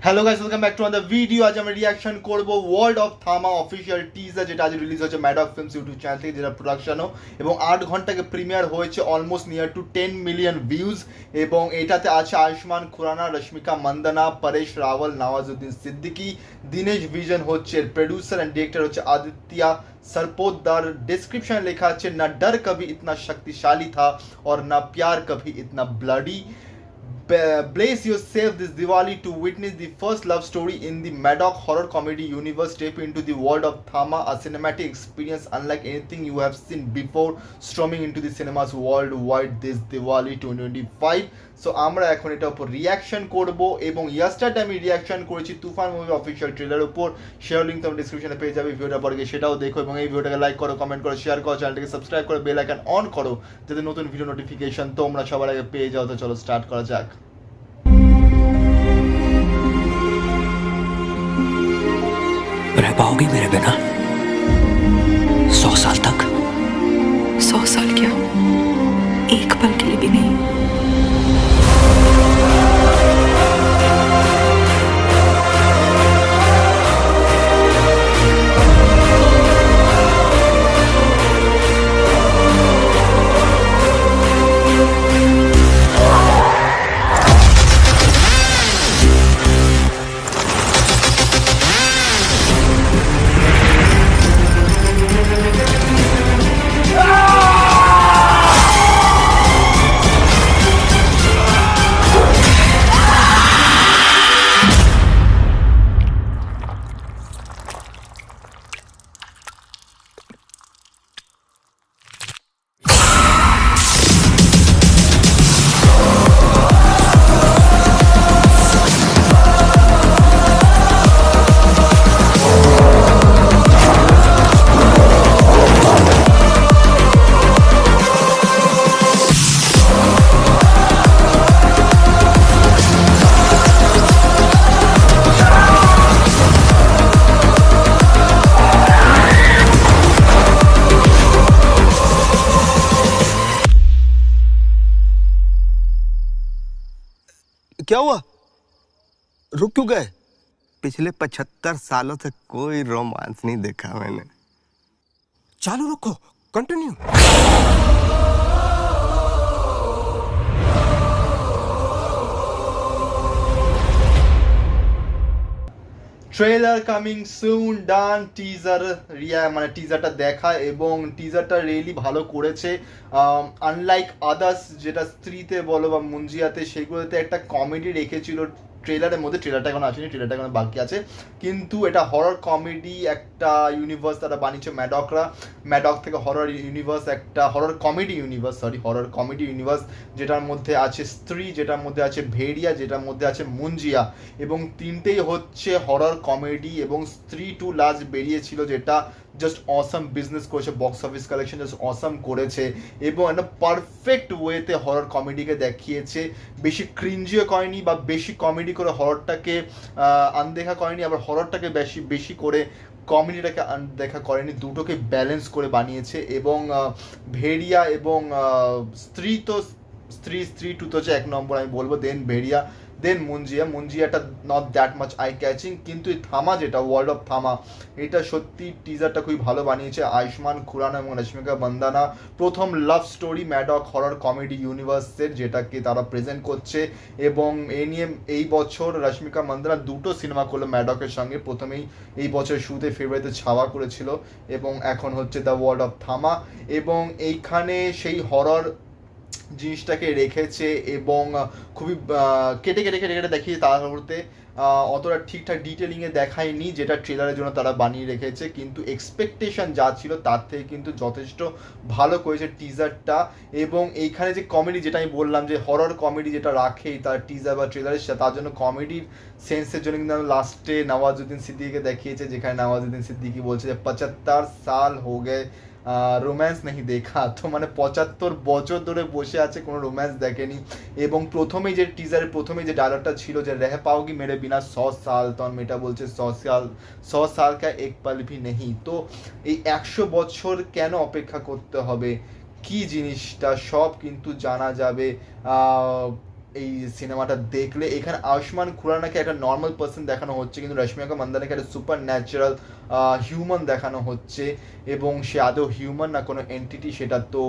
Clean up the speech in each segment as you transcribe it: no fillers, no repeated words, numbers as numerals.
Hello guys, welcome back to another video. আজ আমরা reaction করব ওয়ার্ল্ড অফ থামা অফিসিয়াল টিজার, যেটা আজ রিলিজ হচ্ছে ম্যাডক ফিল্মস ইউটিউব চ্যানেল থেকে, যেটা প্রোডাকশনও এবং 8 ঘন্টাকে প্রিমিয়ার হয়েছে, almost near to 10 million views. এবং এটাতে আছে আয়ুষ্মান খুরানা, রশ্মিকা মন্দনা, পরেশ রাওয়াল, নওয়াজুদ্দিন সিদ্দিকী, দীনেশ ভিজন হচ্ছে প্রোডিউসার অ্যান্ড ডিরেক্টর হচ্ছে আদিত্য सरपोतदार। डिस्क्रिप्शन लिखा है न डर कभी इतना शक्तिशाली था और न प्यार कभी इतना bloody. Brace yourself this Diwali to witness the first love story in the Maddock horror comedy universe. Step into the world of Thama, a cinematic experience unlike anything you have seen before, storming into the cinemas worldwide this Diwali 2025. So আমরা এখন এটা উপর reaction করব, এবং yesterday আমি reaction করেছি তুফান movie official trailer উপর। Share link তোমার ডিসক্রিপশনে পেয়ে যাবে, ভিডিওটা পরে গিয়ে সেটাও দেখো, এবং এই ভিডিওটাকে লাইক করো, কমেন্ট করো, শেয়ার করো, চ্যানেলটাকে সাবস্ক্রাইব করো, বেল আইকন অন করো, যাতে নতুন ভিডিও নোটিফিকেশন তোমরা সবার আগে পেয়ে যাও। তো চলো স্টার্ট করা যাক। रह पाओगी मेरे बिना 100 साल तक? 100 साल क्या, एक पल के लिए भी नहीं। क्या हुआ? रुक क्यों गए? पिछले 75 सालों से कोई रोमांस नहीं देखा मैंने। चालू रखो, कंटिन्यू। ট্রেলার কামিং সুন, ডান। টিজার মানে টিজারটা দেখা, এবং টিজারটা রিয়েলি ভালো করেছে। আনলাইক আদার্স, যেটা স্ত্রীতে বলো বা মুঞ্জিয়াতে, সেগুলোতে একটা কমেডি রেখেছিল ট্রেলারের মধ্যে। ট্রেলারটা এখন আসেনি, ট্রেলারটা এখন বাকি আছে, কিন্তু এটা হরর কমেডি একটা ইউনিভার্স তারা বানিয়েছে ম্যাডকরা। ম্যাডক থেকে হরর ইউনিভার্স, একটা হরর কমেডি ইউনিভার্স, যেটার মধ্যে আছে স্ত্রী, যেটার মধ্যে আছে ভেড়িয়া, যেটার মধ্যে আছে মুঞ্জিয়া, এবং তিনটেই হচ্ছে হরর কমেডি। এবং স্ত্রী 2 লাস্ট বেরিয়েছিল, যেটা জাস্ট অসাম বিজনেস করেছে, box office collection just awesome করেছে, এবং একটা পারফেক্ট ওয়েতে হরর কমেডিকে দেখিয়েছে। বেশি ক্রিঞ্জিও করেনি বা বেশি কমেডি করে হররটাকে আনদেখা করেনি, আবার হররটাকে বেশি করে কমেডিটাকে দেখা করেনি, দুটোকে ব্যালেন্স করে বানিয়েছে। এবং ভেড়িয়া এবং স্ত্রী 2 তো হচ্ছে 1 নম্বর আমি বলবো, দেন ভেড়িয়া, দেন মুঞ্জিয়াটা not that much I catching. কিন্তু এই থামা, যেটা ওয়ার্ল্ড অফ থামা, এটা সত্যি টিজারটা খুবই ভালো বানিয়েছে। আয়ুষ্মান খুরানা এবং রশ্মিকা মন্দানা, প্রথম love story Maddox horror comedy ইউনিভার্সের, যেটাকে তারা প্রেজেন্ট করছে। এবং এই নিয়ে এই বছর রশ্মিকা মন্দানা 2টো সিনেমা করলো ম্যাডকের সঙ্গে। প্রথমেই এই বছর শুরুতে ফেব্রুয়ারিতে ছাওয়া করেছিল, এবং এখন হচ্ছে দ্য ওয়ার্ল্ড অফ থামা। এবং এইখানে সেই হরর জিনিসটাকে রেখেছে, এবং খুবই কেটে দেখিয়ে তাড়াহুড়োতে, অতটা ঠিকঠাক ডিটেলিংয়ে দেখায়নি, যেটা ট্রেলারের জন্য তারা বানিয়ে রেখেছে। কিন্তু এক্সপেকটেশন যা ছিল তার থেকে কিন্তু যথেষ্ট ভালো করেছে টিজারটা। এবং এইখানে যে কমেডি, যেটা আমি বললাম যে হরর কমেডি যেটা রাখেই তার টিজার বা ট্রেলারের, তার জন্য কমেডির সেন্সের জন্য কিন্তু লাস্টে নওয়াজুদ্দিন সিদ্দিকিকে দেখিয়েছে, যেখানে নওয়াজুদ্দিন সিদ্দিকি বলছে যে 75 সাল হো গে রোম্যান্স নেই দেখা। তো মানে 75 বছর ধরে বসে আছে, কোনো রোম্যান্স দেখেনি। এবং প্রথমেই যে টিজারের প্রথমেই যে ডায়লগটা ছিল যে রহ পাওগি মেরে বিনা 100 সাল, তখন মেয়েটা বলছে 100 সাল কা এক পল ভি নেহি। তো এই 100 বছর কেন অপেক্ষা করতে হবে, কি জিনিসটা, সব কিন্তু জানা যাবে এই সিনেমাটা দেখলে। এখানে আয়ুষ্মান খুরানাকে একটা নর্মাল পার্সন দেখানো হচ্ছে, কিন্তু রশ্মিকা মান্দানাকে একটা সুপার ন্যাচারাল হিউম্যান দেখানো হচ্ছে, এবং সে আদৌ হিউম্যান না কোনো এন্টিটি সেটা তো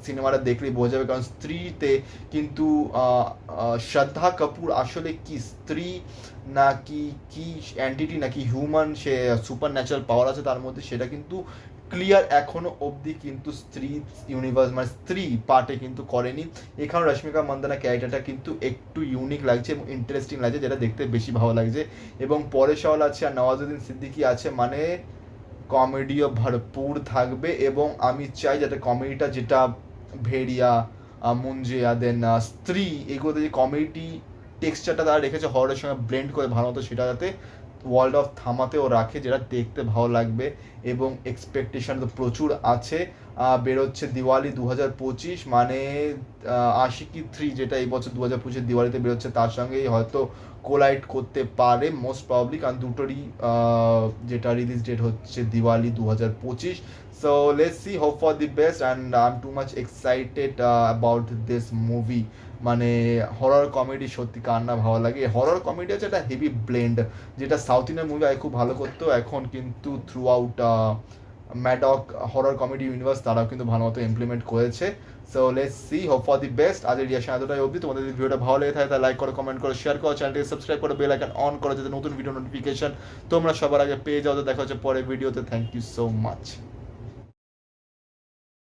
সিনেমাটা দেখলেই বোঝা যাবে। কারণ স্ত্রীতে কিন্তু শ্রদ্ধা কাপুর আসলে কি স্ত্রী নাকি কি অ্যান্টিটি নাকি হিউম্যান, সে সুপার ন্যাচারাল পাওয়ার আছে তার মধ্যে, সেটা কিন্তু ক্লিয়ার এখনো অবধি কিন্তু স্ত্রী ইউনিভার্স মানে স্ত্রী পার্টে কিন্তু করেনি। এখানে রশ্মিকা মান্দানা ক্যারেক্টারটা কিন্তু একটু ইউনিক লাগছে এবং ইন্টারেস্টিং লাগছে, যেটা দেখতে বেশি ভালো লাগছে। এবং পরেশ রাওয়াল আছে আর নওয়াজুদ্দিন সিদ্দিকী আছে, মানে কমেডিও ভরপুর থাকবে। এবং আমি চাই যাতে কমেডিটা যেটা ভেড়িয়া, মুঞ্জিয়া, দেন স্ত্রী, এগুলোতে যে কমেডি টেক্সচারটা তারা রেখেছে হররের সঙ্গে ব্লেন্ড করে ভালো মতো, সেটা যাতে ওয়ার্ল্ড অফ থামাতেও রাখে, যেটা দেখতে ভালো লাগবে। এবং এক্সপেকটেশন তো প্রচুর আছে। বেরোচ্ছে দিওয়ালি 2025, মানে আশিকি 3 যেটা এই বছর 2025 দিওয়ালিতে বেরোচ্ছে, তার সঙ্গেই হয়তো কোলাইড করতে পারে মোস্ট প্রবাবলি, কারণ দুটোরই যেটা রিলিজ ডেট হচ্ছে Diwali 2025। So let's see, hope for the best, and I am too much excited about this movie. মানে হরর কমেডি সত্যি কার না ভালো লাগে। হরর কমেডি হচ্ছে একটা হেভি ব্লেন্ড, যেটা সাউথ ইন্ডিয়ান মুভি আগে খুব ভালো করতো, এখন কিন্তু through out Maddox horror comedy universe তারাও কিন্তু ভালো মতো ইমপ্লিমেন্ট করেছে। So let's see, hope for the best. আজকের রিয়াকশন এতটাই অবধি। তোমাদের যদি ভিডিওটা ভালো লেগে থাকে তাহলে লাইক করো, কমেন্ট করো, শেয়ার করো, চ্যানেলটিকে সাবস্ক্রাইব করো, বেল আইকন অন করো, যাতে নতুন ভিডিও নোটিফিকেশন তোমরা সবার আগে পেয়ে যাও। তো দেখা হচ্ছে পরের ভিডিওতে। Thank you so much.